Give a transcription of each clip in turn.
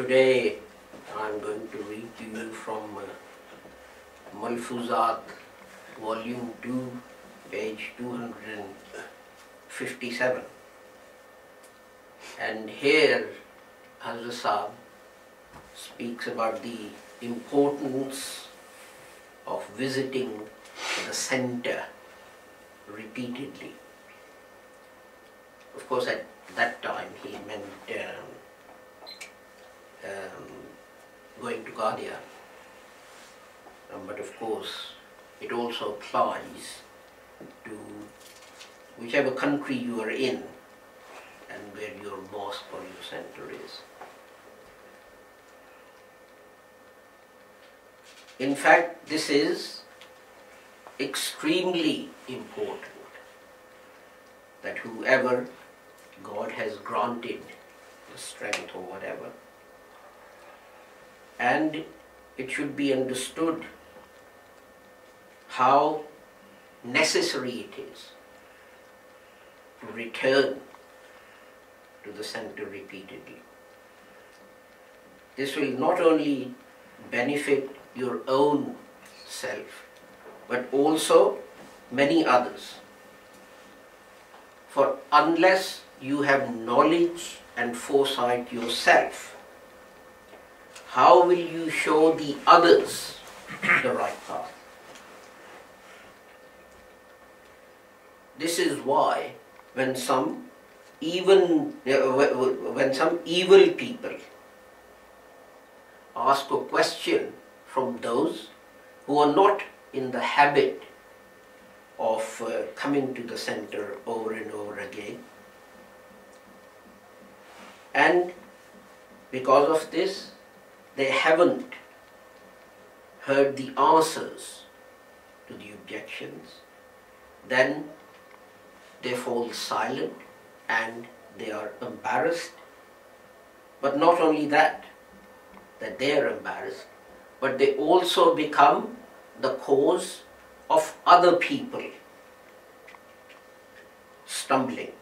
Today I'm going to read to you from Malfuzat, Volume 2, page 257. And here Hazrat Sahib speaks about the importance of visiting the center repeatedly. Of course, at that time he meant going to Qadia, but of course it also applies to whichever country you are in and where your mosque or your center is. In fact, this is extremely important, that whoever God has granted the strength or whatever, and it should be understood how necessary it is to return to the center repeatedly. This will not only benefit your own self, but also many others. For unless you have knowledge and foresight yourself, how will you show the others the right path? This is why when some evil people ask a question from those who are not in the habit of coming to the center over and over again, and because of this they haven't heard the answers to the objections, then they fall silent and they are embarrassed. But not only that they are embarrassed, but they also become the cause of other people stumbling.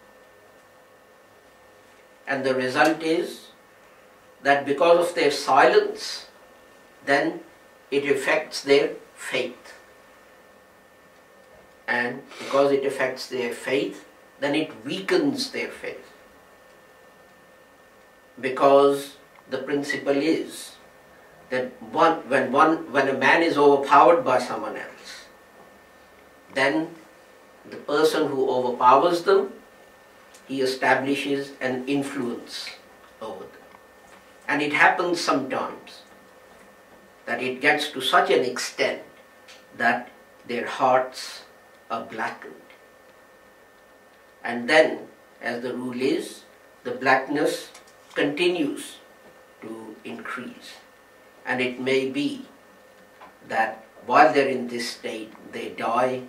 And the result is that because of their silence, then it affects their faith. And because it affects their faith, then it weakens their faith. Because the principle is that when a man is overpowered by someone else, then the person who overpowers them, he establishes an influence over them. And it happens sometimes that it gets to such an extent that their hearts are blackened. And then, as the rule is, the blackness continues to increase. And it may be that while they're in this state, they die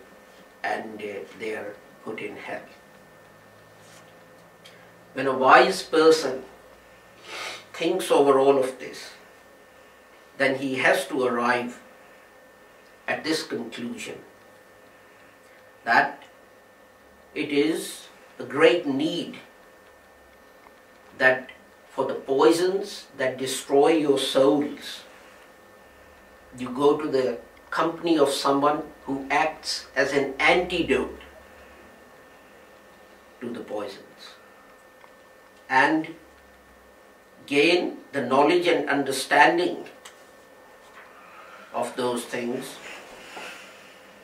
and they are put in hell. When a wise person thinks over all of this, then he has to arrive at this conclusion, that it is a great need that for the poisons that destroy your souls, you go to the company of someone who acts as an antidote to the poisons, and gain the knowledge and understanding of those things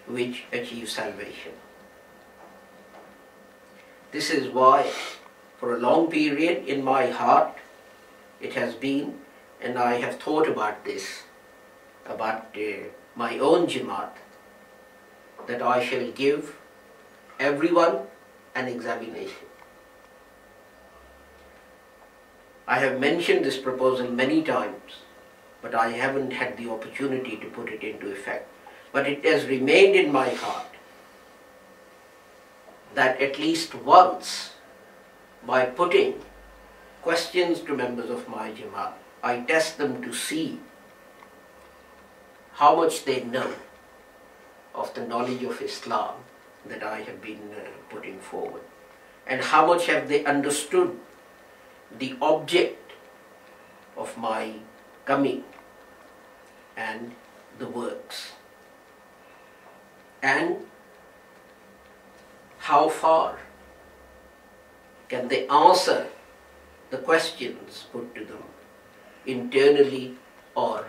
which achieve salvation. This is why for a long period in my heart it has been, and I have thought about this, about my own jamaat, that I shall give everyone an examination. I have mentioned this proposal many times, but I haven't had the opportunity to put it into effect. But it has remained in my heart that at least once, by putting questions to members of my jamaat, I test them to see how much they know of the knowledge of Islam that I have been putting forward, and how much have they understood the object of my coming and the works, and how far can they answer the questions put to them, internally or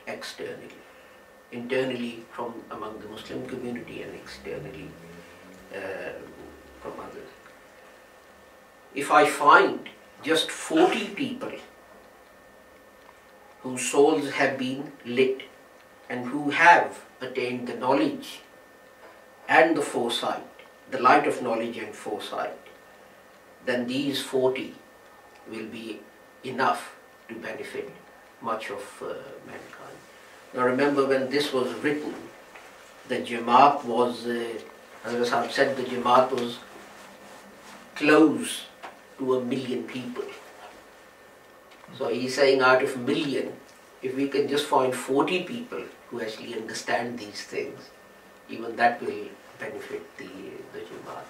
externally. Internally from among the Muslim community and externally from others. If I find just 40 people whose souls have been lit and who have attained the knowledge and the foresight, the light of knowledge and foresight, then these 40 will be enough to benefit much of mankind. Now remember, when this was written, the jamaat was, as I've said, the jamaat was close to 1 million people. So he's saying out of 1 million, if we can just find 40 people who actually understand these things, even that will benefit the jamaat.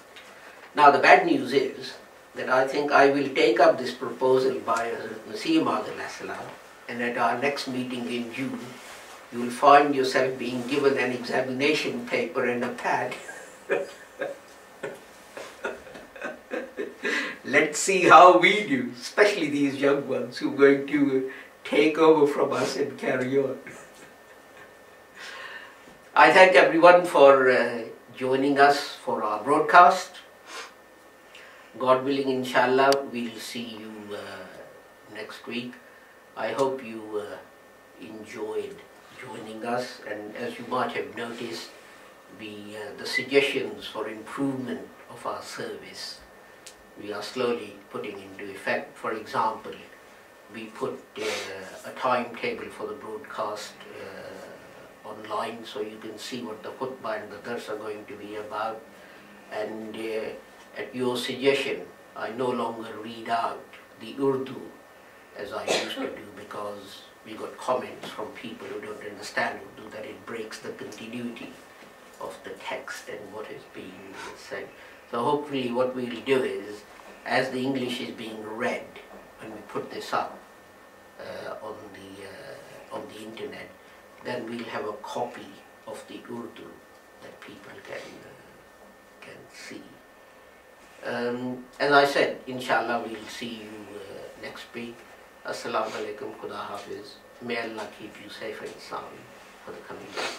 Now the bad news is that I think I will take up this proposal by Masih Maud al-Salam, and at our next meeting in June, you will find yourself being given an examination paper and a pad. Let's see how we do, especially these young ones who are going to take over from us and carry on. I thank everyone for joining us for our broadcast. God willing, inshallah, we'll see you next week. I hope you enjoyed joining us, and as you might have noticed, the suggestions for improvement of our service, we are slowly putting into effect. For example, we put a timetable for the broadcast online, so you can see what the khutbah and the dars are going to be about. And at your suggestion, I no longer read out the Urdu as I used to do, because we got comments from people who don't understand Urdu that it breaks the continuity of the text and what is being said. So hopefully what we'll do is, as the English is being read, when we put this up on the internet, then we'll have a copy of the Urdu that people can see. As I said, inshallah, we'll see you next week. Assalamu alaikum, Khuda Hafiz. May Allah keep you safe and sound for the coming days.